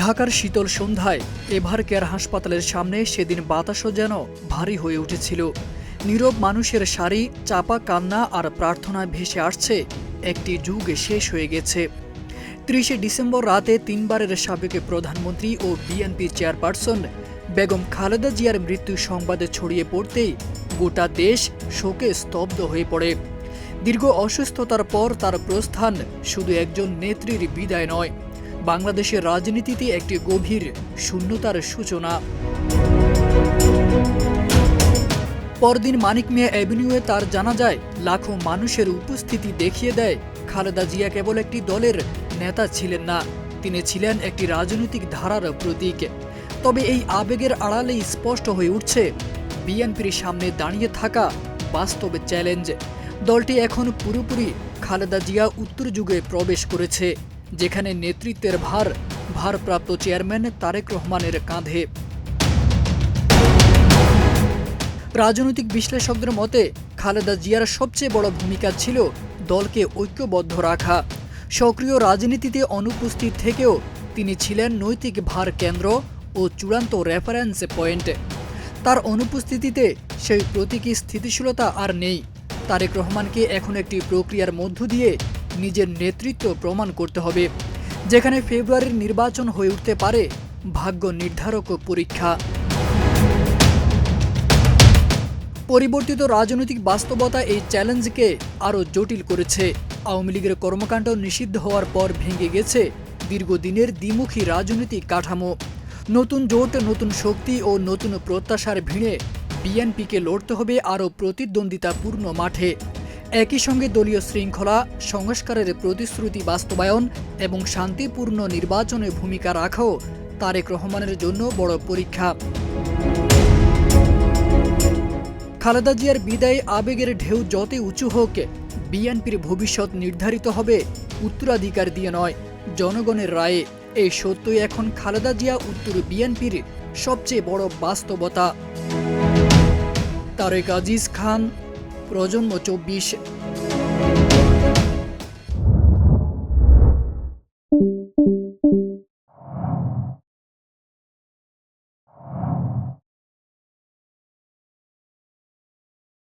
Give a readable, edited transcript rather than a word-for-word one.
ঢাকার শীতল সন্ধ্যায় এভার কেয়ার হাসপাতালের সামনে সেদিন বাতাসও যেন ভারী হয়ে উঠেছিল। নীরব মানুষের সারি, চাপা কান্না আর প্রার্থনায় ভেসে আসছে একটি যুগ শেষ হয়ে গেছে। ৩০ ডিসেম্বর রাতে তিনবারের সাবেক প্রধানমন্ত্রী ও বিএনপি চেয়ারপারসন বেগম খালেদা জিয়ার মৃত্যু সংবাদে ছড়িয়ে পড়তেই গোটা দেশ শোকে স্তব্ধ হয়ে পড়ে। দীর্ঘ অসুস্থতার পর তার প্রস্থান শুধু একজন নেত্রীর বিদায় নয়, বাংলাদেশের রাজনীতিতে একটি গভীর শূন্যতার সূচনা। পরদিন মানিক মিয়া অ্যাভিনিউয়ে তার জানাজায় লাখো মানুষের উপস্থিতি দেখিয়ে দেয় খালেদা জিয়া কেবল একটি দলের নেতা ছিলেন না, তিনি ছিলেন একটি রাজনৈতিক ধারার প্রতীক। তবে এই আবেগের আড়ালেই স্পষ্ট হয়ে উঠছে বিএনপির সামনে দাঁড়িয়ে থাকা বাস্তব চ্যালেঞ্জ। দলটি এখন পুরোপুরি খালেদা জিয়া উত্তর যুগে প্রবেশ করেছে, যেখানে নেতৃত্বের ভার ভারপ্রাপ্ত চেয়ারম্যান তারেক রহমানের কাঁধে। রাজনৈতিক বিশ্লেষকদের মতে খালেদা জিয়ার সবচেয়ে বড় ভূমিকা ছিল দলকে ঐক্যবদ্ধ রাখা। সক্রিয় রাজনীতিতে অনুপস্থিত থেকেও তিনি ছিলেন নৈতিক ভার কেন্দ্র ও চূড়ান্ত রেফারেন্স পয়েন্ট। তার অনুপস্থিতিতে সেই প্রতীকী স্থিতিশীলতা আর নেই। তারেক রহমানকে এখন একটি প্রক্রিয়ার মধ্য দিয়ে নিজের নেতৃত্ব প্রমাণ করতে হবে, যেখানে ফেব্রুয়ারির নির্বাচন হয়ে উঠতে পারে ভাগ্য নির্ধারক পরীক্ষা। পরিবর্তিত রাজনৈতিক বাস্তবতা এই চ্যালেঞ্জকে আরও জটিল করেছে। আওয়ামী লীগের কর্মকাণ্ড নিষিদ্ধ হওয়ার পর ভেঙে গেছে দীর্ঘদিনের দ্বিমুখী রাজনৈতিক কাঠামো। নতুন জোট, নতুন শক্তি ও নতুন প্রত্যাশার ভিড়ে বিএনপিকে লড়তে হবে আরও প্রতিদ্বন্দ্বিতাপূর্ণ মাঠে। একই সঙ্গে দলীয় শৃঙ্খলা, সংস্কারের প্রতিশ্রুতি বাস্তবায়ন এবং শান্তিপূর্ণ নির্বাচনে ভূমিকা রাখাও তারেক রহমানের জন্য বড় পরীক্ষা। খালেদা জিয়ার বিদায়ে আবেগের ঢেউ যতই উঁচু হোক, বিএনপির ভবিষ্যৎ নির্ধারিত হবে উত্তরাধিকার দিয়ে নয়, জনগণের রায়ে। এই সত্যই এখন খালেদা জিয়া উত্তর বিএনপির সবচেয়ে বড় বাস্তবতা। তারেক আজিজ খান, প্রজন্ম ২৪।